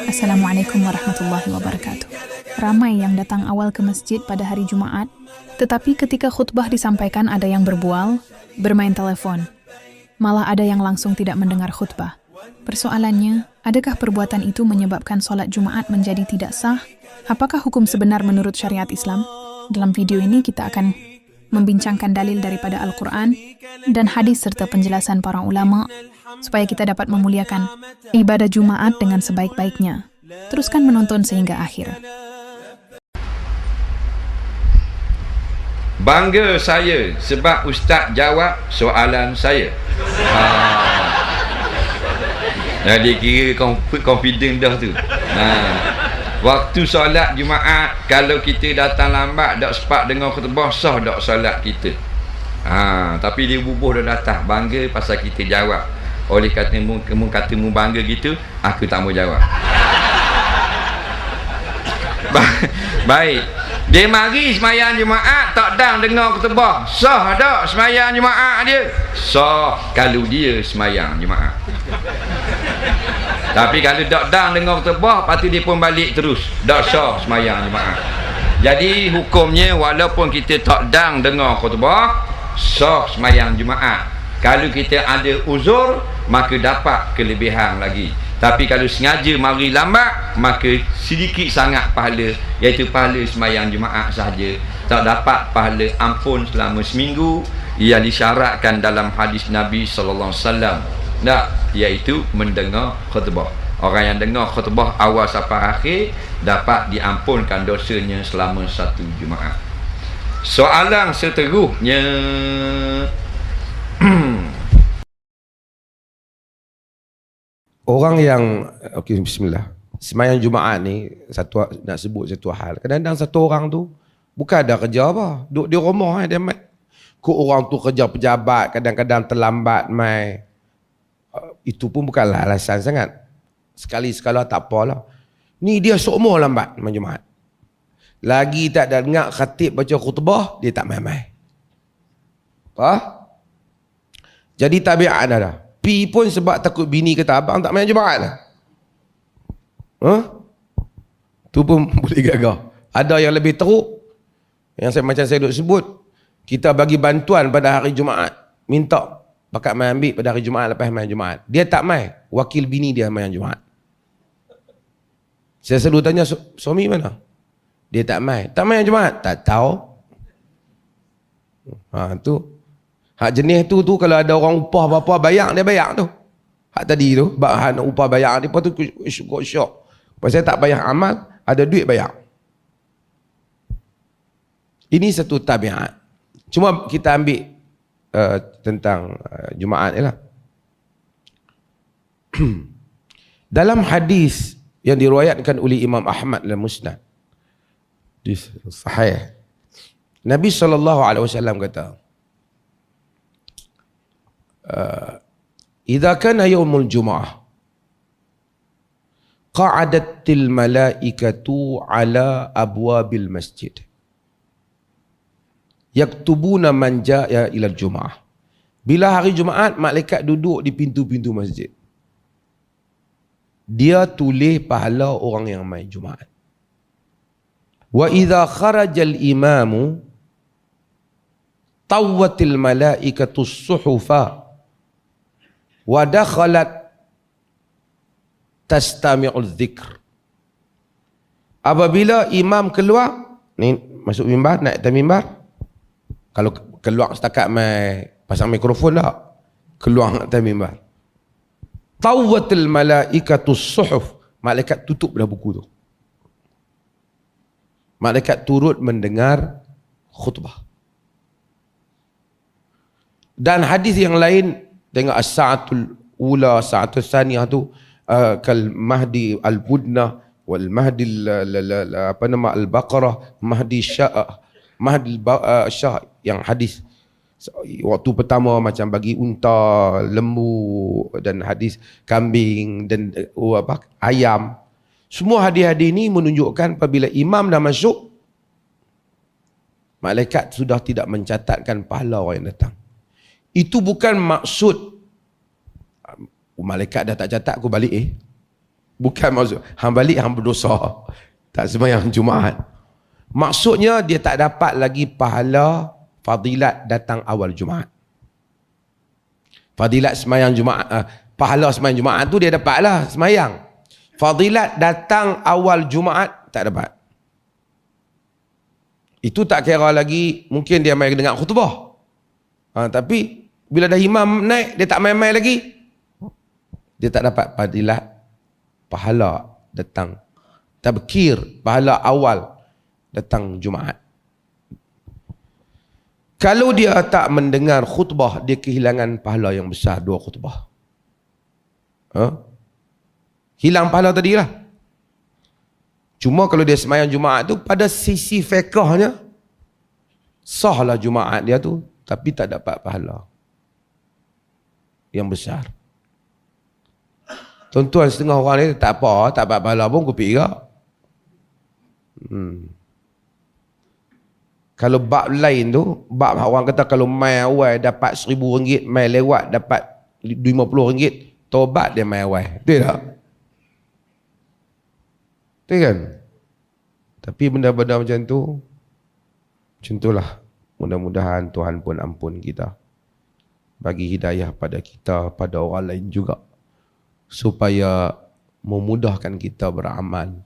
Assalamualaikum warahmatullahi wabarakatuh. Ramai yang datang awal ke masjid pada hari Jumaat, tetapi ketika khutbah disampaikan ada yang berbual, bermain telepon. Malah ada yang langsung tidak mendengar khutbah. Persoalannya, adakah perbuatan itu menyebabkan solat Jumaat menjadi tidak sah? Apakah hukum sebenar menurut syariat Islam? Dalam video ini kita akan membincangkan dalil daripada Al-Quran dan hadis serta penjelasan para ulama supaya kita dapat memuliakan ibadah Jumaat dengan sebaik-baiknya. Teruskan menonton sehingga akhir. Bangga saya sebab Ustaz jawab soalan saya. Dia kira confident dah tu. Waktu solat Jumaat, kalau kita datang lambat tak sempat dengar khutbah, sah tak solat kita. Tapi dia bubuh dah datang. Bangga pasal kita jawab. Oleh katamu bangga gitu, aku tak mau jawab. Baik. Dia mari semayang Jumaat tak dang dengar khutbah. Sah tak semayang Jumaat dia? Sah kalau dia semayang Jumaat. Tapi kalau tak dang dengar khutbah, lepas tu dia pun balik terus. Tak sah semayang Jumaat. Jadi hukumnya walaupun kita tak dang dengar khutbah, sah semayang Jumaat. Kalau kita ada uzur, maka dapat kelebihan lagi. Tapi kalau sengaja mari lambat, maka sedikit sangat pahala, iaitu pahala semayang Jumaat sahaja. Tak dapat pahala ampun selama seminggu yang disyaratkan dalam hadis Nabi SAW. Iaitu mendengar khutbah. Orang yang dengar khutbah awal sampai akhir dapat diampunkan dosanya selama satu Jumaat. Soalan seterusnya, orang yang bismillah, semayang Jumaat ni nak sebut satu hal. Kadang-kadang satu orang tu bukan ada kerja apa, duduk di rumah dia mai. Orang tu kerja pejabat, kadang-kadang terlambat mai. Itu pun bukanlah alasan sangat. Sekali-sekala tak apalah. Ni dia seumur lambat main Jumaat. Lagi tak ada dengar khatib baca khutbah, dia tak mai-mai. Jadi tabiat dah. Pi pun sebab takut bini kata abang tak main Jumaat lah. Tu pun boleh gagal. Ada yang lebih teruk. Yang macam saya duk sebut, kita bagi bantuan pada hari Jumaat. Minta bakat main ambil pada hari Jumaat lepas main Jumaat. Dia tak main. Wakil bini dia main Jumaat. Saya selalu tanya, suami mana? Dia tak main. Tak main Jumaat? Tak tahu. Tu. Hak jenis tu kalau ada orang upah apa-apa bayar, dia bayar tu. Hak tadi tu, hak nak upah bayar dia, lepas tu syok. Pasal saya tak bayar amal, ada duit bayar. Ini satu tabiat. Cuma kita ambil tentang Jumaat ni lah. Dalam hadis yang diriwayatkan oleh Imam Ahmad dalam Musnad, sahih, Nabi SAW kata, idza kana yaumul jumu'ah qa'adatil malaikatu ala abwabil masjid yaktubuna man jaa ila jumu'ah. Bila hari Jumaat, malaikat duduk di pintu-pintu masjid. Dia tulis pahala orang yang main Jumaat. Wa idza kharajal imamu tawwatil malaikatu suhufa wa dakhalat tastami'ul dzikr. Apabila imam keluar, ni masuk mimbar, naik atas mimbar. Kalau keluar setakat mai pasang mikrofon dah, keluar atas mimbar. Tawwatil malaikatu suhuf, malaikat tutup dah buku tu. Malaikat turut mendengar khutbah. Dan hadis yang lain, tengok as-sa'atul ula, sa'atul saniyah tu, kal mahdi al-budna wal mahdi al-baqarah, mahdi syah, mahdi syah, yang hadis waktu pertama macam bagi unta, lembu, dan hadis kambing dan ayam. Semua hadis-hadis ini menunjukkan apabila imam dah masuk, malaikat sudah tidak mencatatkan pahala orang yang datang. Itu bukan maksud malaikat dah tak catat, aku balik Bukan maksud hang balik hang berdosa. Tak sembahyang Jumaat. Maksudnya dia tak dapat lagi pahala fadilat datang awal Jumaat. Fadilat sembahyang Jumaat, pahala sembahyang Jumaat tu dia dapatlah sembahyang. Fadilat datang awal Jumaat tak dapat. Itu tak kira lagi mungkin dia mai dengar khutbah. Tapi bila dah imam naik dia tak main-main lagi. Dia tak dapat fadilat pahala datang tabkir, pahala awal datang Jumaat. Kalau dia tak mendengar khutbah, dia kehilangan pahala yang besar 2 khutbah. Hilang pahala tadi lah. Cuma kalau dia sembahyang Jumaat tu, pada sisi fiqhnya, sahlah Jumaat dia tu, tapi tak dapat pahala yang besar. Tuan-tuan setengah orang ni tak apa, tak dapat pahala pun kopi juga. Kalau bab lain tu, bab orang kata kalau mai awal dapat RM1,000, mai lewat dapat RM50, tobat dia mai awal. Betul tak? Betul kan? Tapi benda-benda macam tu, macam itulah. Mudah-mudahan Tuhan pun ampun kita. Bagi hidayah pada kita, pada orang lain juga. Supaya memudahkan kita beramal.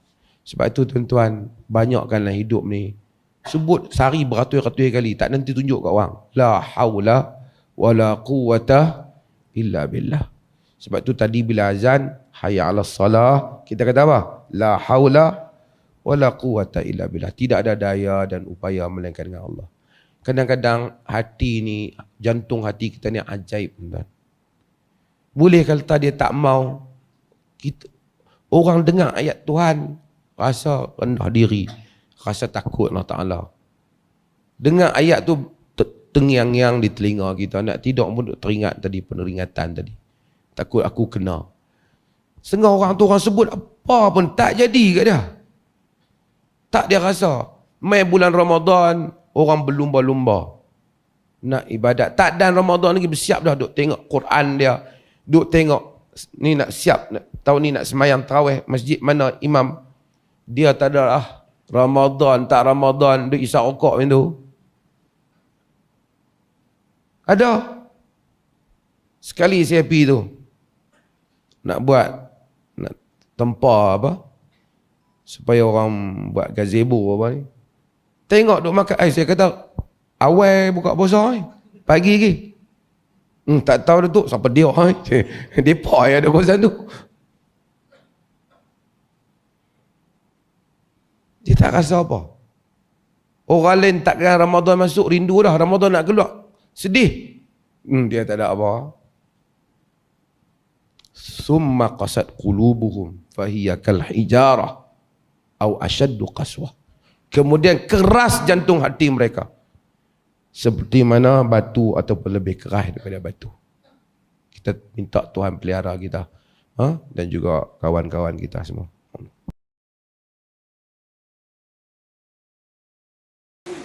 Sebab itu tuan-tuan, banyakkanlah hidup ni. Sebut sehari beratus-ratus kali, tak nanti tunjuk kat orang. La haula wala quwata illa billah. Sebab tu tadi bila azan, hayya 'alas salah, kita kata apa? La haula wala quwata illa billah. Tidak ada daya dan upaya melainkan dengan Allah. Kadang-kadang hati ni, jantung hati kita ni ajaib, tuan. Boleh kalau dia tak mau, kita, orang dengar ayat Tuhan, rasa rendah diri, rasa takut Allah Ta'ala. Dengar ayat tu tengiang-ngiang di telinga kita, nak tidur pun teringat tadi, peneringatan tadi. Takut aku kena. Setengah orang tu orang sebut apa pun tak jadi kat dia. Tak dia rasa. Mai bulan Ramadan, orang berlumba-lumba nak ibadat. Tak dan Ramadan lagi bersiap dah duk tengok Quran dia. Duk tengok ni nak siap, tahun ni nak semayang tarawih masjid mana imam. Dia tak ada lah. Ramadan, tak Ramadan, duk isap rokok macam tu. Ada. Sekali saya pergi tu. Nak buat, nak tempah apa, supaya orang buat gazebo apa ni. Tengok duk makan. Saya kata, awal buka puasa ni. Pagi lagi. Tak tahu Datuk, siapa dia ni. Depa yang ada kawasan tu. Dia tak rasa apa. Orang lain takkan Ramadan masuk, rindu dah. Ramadan nak keluar, sedih. Dia tak ada apa. Summa qasat qulubuhum fahiya kal hijarah au ashaddu qaswah. Kemudian keras jantung hati mereka, seperti mana batu ataupun lebih keras daripada batu. Kita minta Tuhan pelihara kita, dan juga kawan-kawan kita semua.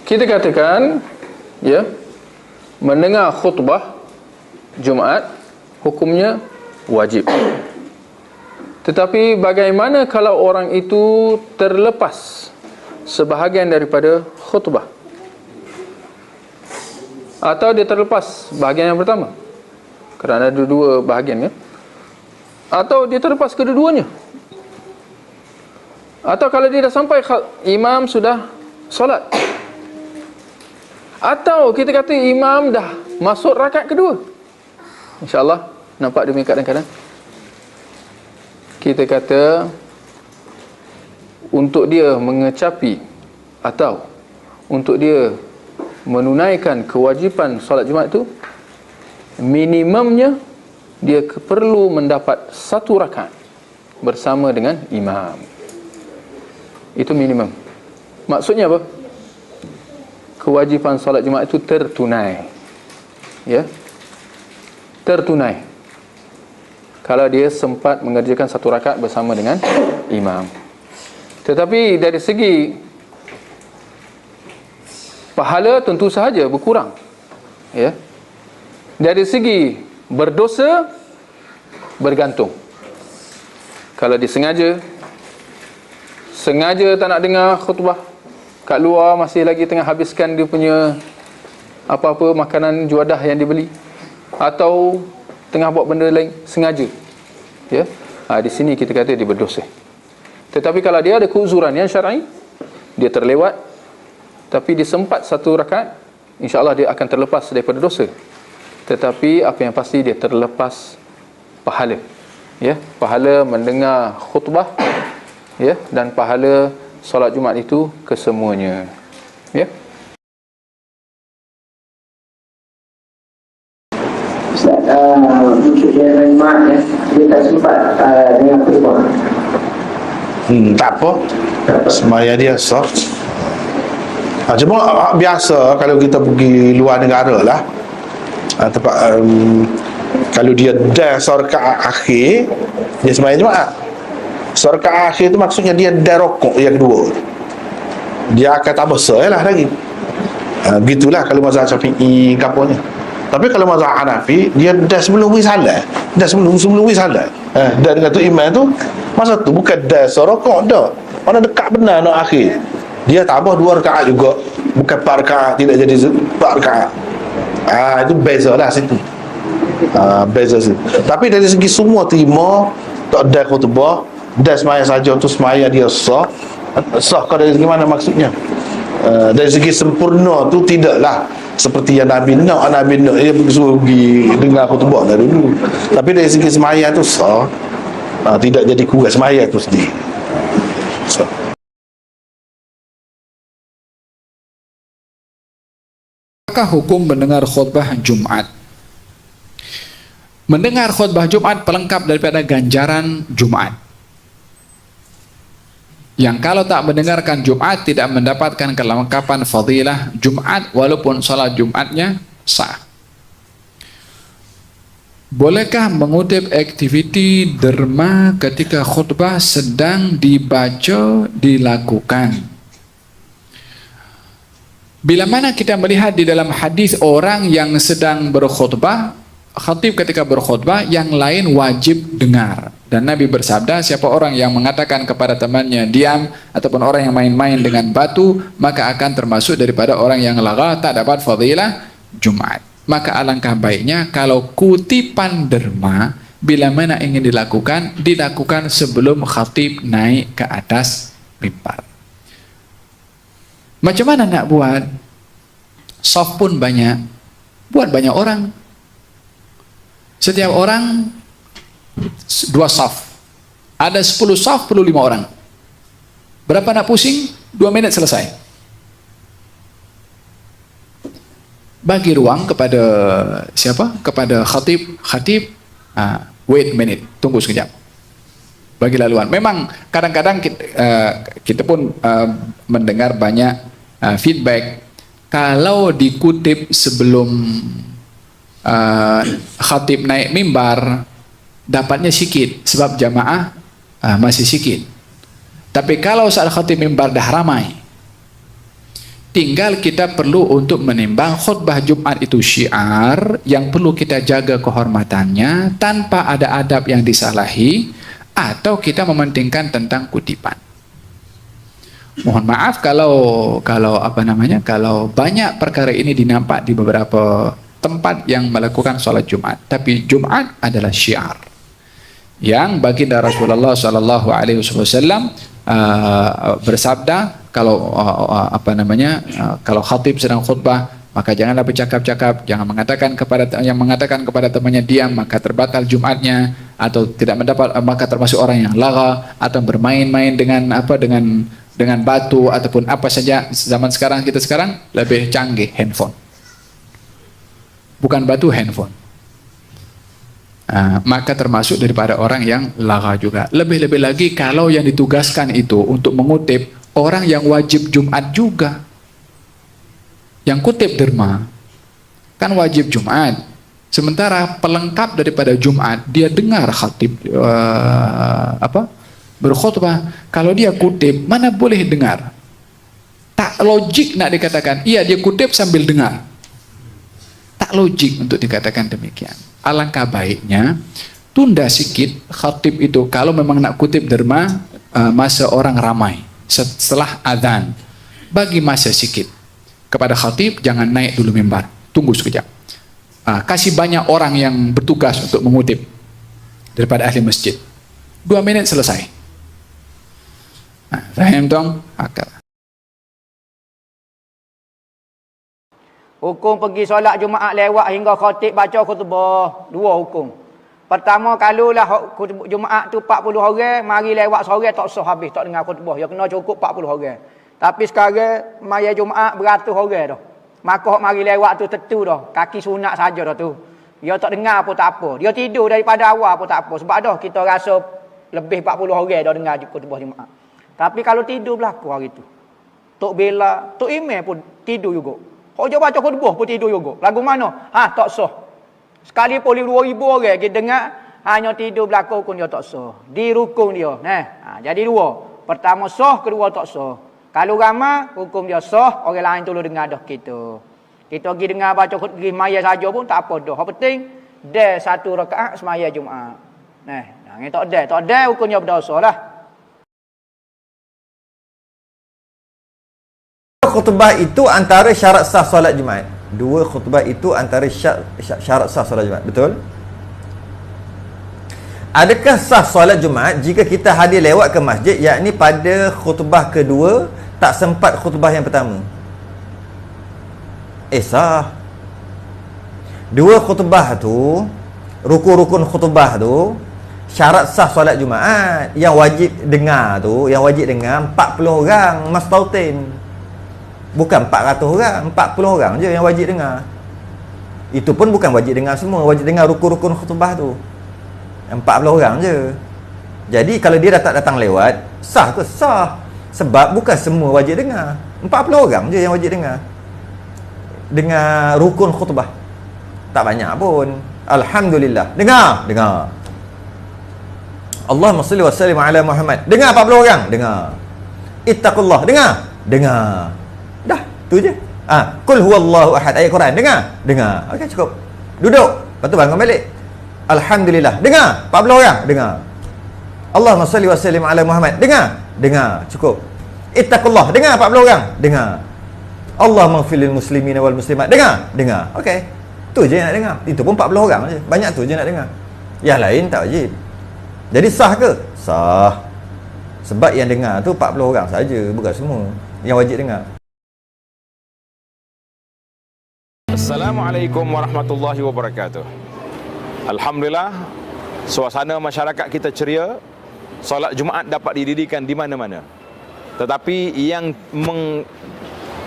Kita katakan, ya, mendengar khutbah Jumaat hukumnya wajib. Tetapi bagaimana kalau orang itu terlepas sebahagian daripada khutbah? Atau dia terlepas bahagian yang pertama? Kerana ada 2 bahagian, kan? Atau dia terlepas kedua-duanya? Atau kalau dia dah sampai, imam sudah solat? Atau kita kata imam dah masuk rakaat kedua? InsyaAllah nampak demikian kadang-kadang. Kita kata untuk dia mengecapi atau untuk dia menunaikan kewajipan solat Jumaat itu, minimumnya dia perlu mendapat 1 rakaat bersama dengan imam. Itu minimum. Maksudnya apa? Kewajipan solat Jumaat itu tertunai. Ya, tertunai kalau dia sempat mengerjakan 1 rakaat bersama dengan imam. Tetapi dari segi pahala tentu sahaja berkurang. Ya. Dari segi berdosa bergantung. Kalau dia sengaja tak nak dengar khutbah, kat luar masih lagi tengah habiskan dia punya apa-apa makanan juadah yang dibeli, atau tengah buat benda lain sengaja, ya, di sini kita kata dia berdosa. Tetapi kalau dia ada keuzuran yang syar'i, dia terlewat tapi dia sempat satu rakaat, insya-Allah dia akan terlepas daripada dosa. Tetapi apa yang pasti dia terlepas pahala, ya, pahala mendengar khutbah, ya, dan pahala solat Jumaat itu kesemuanya, ya. Ustaz, untuk dia Jumaat, ya, dia tak sempat dengan khutbah. Tak apa, semaya dia sah. Cuma biasa kalau kita pergi luar negara lah, tempat kalau dia dah rakaat akhir, dia sembahyang Jumaat. Rakaat akhir tu maksudnya dia dah rokok yang kedua, dia akan tambah lah lagi. Gitulah kalau mazhab Syafi'i kaponya. Tapi kalau mazhab Hanafi, dia dah sebelum wisalah, dah sebelum wisalah, dah dengan tu imam tu, masa tu bukan dah rokok dah, mana dekat benar nak akhir, dia tambah 2 rakaat juga, bukan 4 rakaat, tidak jadi 4 rakaat. Itu beza lah situ. Beza situ. Tapi dari segi semua terima, tak ada khutbah, dah semaya saja untuk semaya dia sah. Sah kau dari segi mana maksudnya? Dari segi sempurna tu tidaklah seperti yang Nabi nak. Nabi nak suruh pergi dengar khutbah dah dulu. Tapi dari segi semaya tu sah. Tidak jadi kurang semaya tu sendiri. Sah. Apakah hukum mendengar khutbah Jumat? Mendengar khutbah Jumat pelengkap daripada ganjaran Jumat. Yang kalau tak mendengarkan Jumat tidak mendapatkan kelengkapan fadilah Jumat walaupun salat Jumatnya sah. Bolehkah mengutip aktiviti derma ketika khutbah sedang dilakukan? Bila mana kita melihat di dalam hadis orang yang sedang berkhutbah, khatib ketika berkhutbah, yang lain wajib dengar. Dan Nabi bersabda, siapa orang yang mengatakan kepada temannya diam, ataupun orang yang main-main dengan batu, maka akan termasuk daripada orang yang lagha, tak dapat fadilah Jumat. Maka alangkah baiknya kalau kutipan derma bila mana ingin dilakukan sebelum khatib naik ke atas mimbar. Macam mana nak buat? Saf pun banyak, buat banyak orang. Setiap orang 2 saf. Ada 10 saf, perlu 5 orang. Berapa nak pusing? 2 minit selesai. Bagi ruang kepada siapa? Kepada khatib. Wait a minute, tunggu sekejap. Bagi laluan. Memang kadang-kadang kita pun mendengar banyak feedback. Kalau dikutip sebelum khatib naik mimbar, dapatnya sikit sebab jamaah masih sikit. Tapi kalau saat khatib mimbar dah ramai, tinggal kita perlu untuk menimbang khutbah Jumat itu syiar yang perlu kita jaga kehormatannya tanpa ada adab yang disalahi, atau kita mementingkan tentang kutipan. Mohon maaf kalau banyak perkara ini dinampak di beberapa tempat yang melakukan sholat Jumat. Tapi Jumat adalah syiar yang baginda Rasulullah sallallahu alaihi wasallam bersabda, kalau kalau khatib sedang khutbah, maka janganlah bercakap-cakap, jangan mengatakan kepada temannya diam, maka terbatal Jumatnya, atau tidak mendapat, maka termasuk orang yang lagha, atau bermain-main dengan batu ataupun apa saja. Zaman kita sekarang lebih canggih, handphone. Bukan batu, handphone. Maka termasuk daripada orang yang lagha juga. Lebih-lebih lagi kalau yang ditugaskan itu untuk mengutip orang yang wajib Jumat juga. Yang kutip derma kan wajib Jumat. Sementara pelengkap daripada Jumat, dia dengar khatib berkhutbah. Kalau dia kutip, mana boleh dengar? Tak logik nak dikatakan, iya dia kutip sambil dengar. Tak logik untuk dikatakan demikian. Alangkah baiknya tunda sikit khatib itu kalau memang nak kutip derma masa orang ramai setelah azan, bagi masa sikit kepada khatib, jangan naik dulu mimbar, tunggu sekejap, kasih banyak orang yang bertugas untuk mengutip daripada ahli masjid, 2 minit selesai. Faham tuan? Hukum pergi solat Jumaat lewat hingga khatib baca khutbah, 2 hukum. Pertama, kalaulah Jumaat tu 40 orang, mari lewat seorang tak sah habis, tak dengar khutbah. Ya kena cukup 40 orang. Tapi sekarang maya Jumaat beratus orang dah. Maka mari lewat tu tentu dah, kaki sunat saja dah tu. Dia tak dengar pun tak apa. Dia tidur daripada awal pun tak apa. Sebab dah kita rasa lebih 40 orang dah dengar khutbah Jumaat. Tapi kalau tidur berlaku hari tu, Tok Bela, Tok Imam pun tidur juga. Kalau dia baca khutbah pun tidur juga. Lagu mana? Tak sah. Sekali pun 2,000 orang kita dengar, hanya tidur berlaku pun dia tak sah. Di rukun dia. Jadi 2. Pertama sah, kedua tak sah. Kalau ramai, hukum dia sah, orang lain tolong dengar dah kita. Kita pergi dengar baca khutbah maya saja pun tak apa dah. Yang penting, dia 1 rakaat semaya Jumaat. Yang tak ada, hukumnya berdosa lah. Khutbah itu antara syarat sah solat Jumaat. 2 khutbah itu antara syarat sah solat Jumaat. Betul? Adakah sah solat Jumaat jika kita hadir lewat ke masjid, yakni pada khutbah kedua tak sempat khutbah yang pertama? Sah. 2 khutbah tu, rukun-rukun khutbah tu, syarat sah solat Jumaat. Yang wajib dengar tu, yang wajib dengar 40 orang mastautin. Bukan 400 orang, 40 orang je yang wajib dengar. Itu pun bukan wajib dengar semua, wajib dengar rukun-rukun khutbah tu. 40 orang je. Jadi kalau dia tak datang lewat, sah ke? Sah. Sebab bukan semua wajib dengar. 40 orang je yang wajib dengar. Dengar rukun khutbah. Tak banyak pun. Alhamdulillah. Dengar. Allahumma salli wa sallim ala Muhammad. Dengar 40 orang. Dengar. Ittaqullah. Dengar. Dah, tu je. Qul huwallahu ahad, ayat Quran. Dengar. Okey, cukup. Duduk. Lepas tu bangun balik. Alhamdulillah. Dengar. 40 orang. Dengar. Allahumma salli wa sallim ala Muhammad. Dengar. Cukup. Ittaqullah. Dengar 40 orang. Dengar. Allahumma ighfir lil muslimina wal muslimat. Dengar. Okey. Tu je nak dengar. Itu pun 40 orang je. Banyak tu je nak dengar. Yang lain tak wajib. Jadi sah ke? Sah. Sebab yang dengar tu 40 orang saja, bukan semua yang wajib dengar. Assalamualaikum warahmatullahi wabarakatuh. Alhamdulillah, suasana masyarakat kita ceria. Solat Jumaat dapat didirikan di mana-mana. Tetapi yang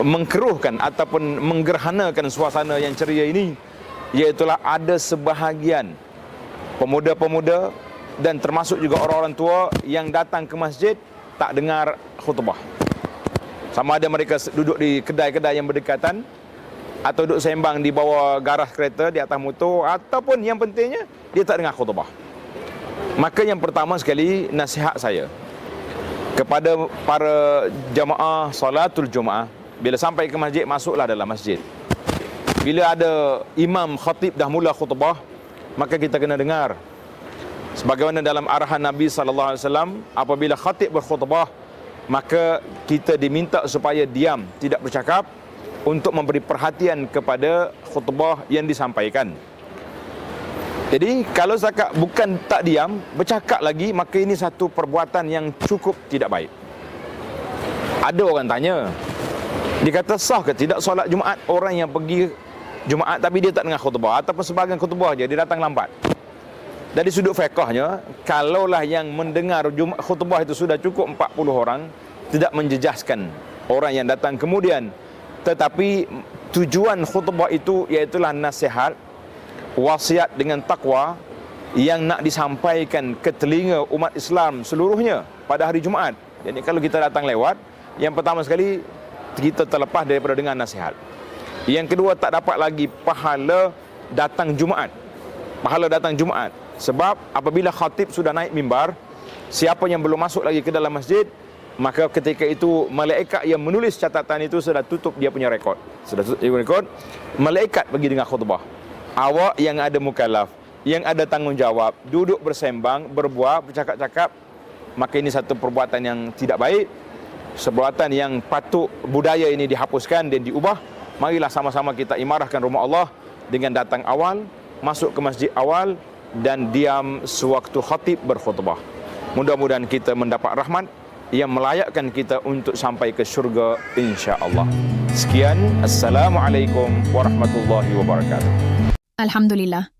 mengkeruhkan ataupun menggerhanakan suasana yang ceria ini, iaitulah ada sebahagian pemuda-pemuda dan termasuk juga orang-orang tua yang datang ke masjid tak dengar khutbah. Sama ada mereka duduk di kedai-kedai yang berdekatan, atau duduk sembang di bawah garas kereta, di atas motor, ataupun yang pentingnya dia tak dengar khutbah. Maka yang pertama sekali, nasihat saya kepada para jamaah salatul Jumaat, bila sampai ke masjid, masuklah dalam masjid. Bila ada imam khatib dah mula khutbah, maka kita kena dengar. Sebagaimana dalam arahan Nabi SAW, apabila khatib berkhutbah, maka kita diminta supaya diam, tidak bercakap, untuk memberi perhatian kepada khutbah yang disampaikan. Jadi kalau zakat bukan tak diam, bercakap lagi, maka ini satu perbuatan yang cukup tidak baik. Ada orang tanya, dia kata sah ke tidak solat Jumaat orang yang pergi Jumaat tapi dia tak dengar khutbah, ataupun sebahagian khutbah dia datang lambat. Dari sudut fiqahnya, kalaulah yang mendengar khutbah itu sudah cukup 40 orang, tidak menjejaskan orang yang datang kemudian. Tetapi tujuan khutbah itu iaitulah nasihat, wasiat dengan takwa yang nak disampaikan ke telinga umat Islam seluruhnya pada hari Jumaat. Jadi kalau kita datang lewat, yang pertama sekali kita terlepas daripada dengar nasihat. Yang kedua, tak dapat lagi pahala datang Jumaat. Sebab apabila khatib sudah naik mimbar, siapa yang belum masuk lagi ke dalam masjid, maka ketika itu malaikat yang menulis catatan itu sudah tutup dia punya rekod. Malaikat pergi dengar khutbah. Awak yang ada mukallaf, yang ada tanggungjawab, duduk bersembang, berbual, bercakap-cakap, maka ini satu perbuatan yang tidak baik, perbuatan yang patut budaya ini dihapuskan dan diubah. Marilah sama-sama kita imarahkan rumah Allah dengan datang awal, masuk ke masjid awal, dan diam sewaktu khatib berkhutbah. Mudah-mudahan kita mendapat rahmat yang melayakkan kita untuk sampai ke syurga insya-Allah. Sekian, Assalamualaikum warahmatullahi wabarakatuh. Alhamdulillah,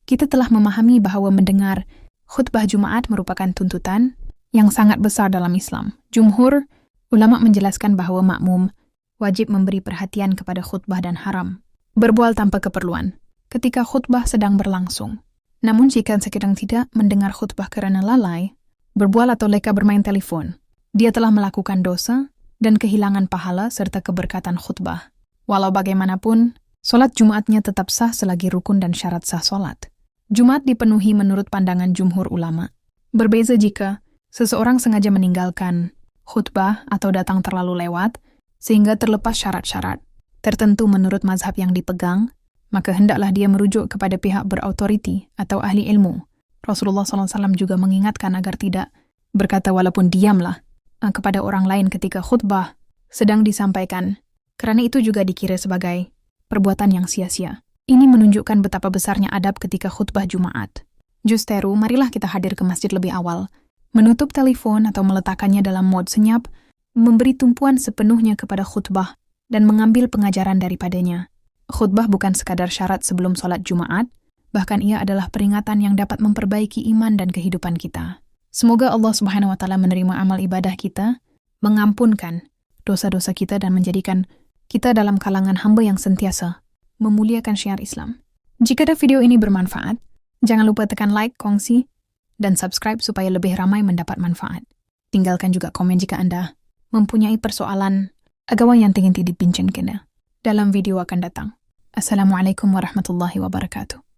kita telah memahami bahawa mendengar khutbah Jumaat merupakan tuntutan yang sangat besar dalam Islam. Jumhur ulama menjelaskan bahawa makmum wajib memberi perhatian kepada khutbah dan haram berbual tanpa keperluan ketika khutbah sedang berlangsung. Namun jika sekadang tidak mendengar khutbah kerana lalai, berbual atau leka bermain telefon, dia telah melakukan dosa dan kehilangan pahala serta keberkatan khutbah. Walau bagaimanapun, solat Jumatnya tetap sah selagi rukun dan syarat sah solat. Jumat dipenuhi menurut pandangan jumhur ulama. Berbeza jika seseorang sengaja meninggalkan khutbah atau datang terlalu lewat sehingga terlepas syarat-syarat tertentu menurut mazhab yang dipegang, maka hendaklah dia merujuk kepada pihak berautoriti atau ahli ilmu. Rasulullah SAW juga mengingatkan agar tidak berkata walaupun diamlah kepada orang lain ketika khutbah sedang disampaikan, kerana itu juga dikira sebagai perbuatan yang sia-sia. Ini menunjukkan betapa besarnya adab ketika khutbah Jumaat. Justeru, marilah kita hadir ke masjid lebih awal, menutup telepon atau meletakkannya dalam mod senyap, memberi tumpuan sepenuhnya kepada khutbah dan mengambil pengajaran daripadanya. Khutbah bukan sekadar syarat sebelum solat Jumaat, bahkan ia adalah peringatan yang dapat memperbaiki iman dan kehidupan kita. Semoga Allah Subhanahu wa Ta'ala menerima amal ibadah kita, mengampunkan dosa-dosa kita dan menjadikan kita dalam kalangan hamba yang sentiasa memuliakan syiar Islam. Jika video ini bermanfaat, jangan lupa tekan like, kongsi, dan subscribe supaya lebih ramai mendapat manfaat. Tinggalkan juga komen jika Anda mempunyai persoalan agama yang ingin dibincangkan dalam video akan datang. Assalamualaikum warahmatullahi wabarakatuh.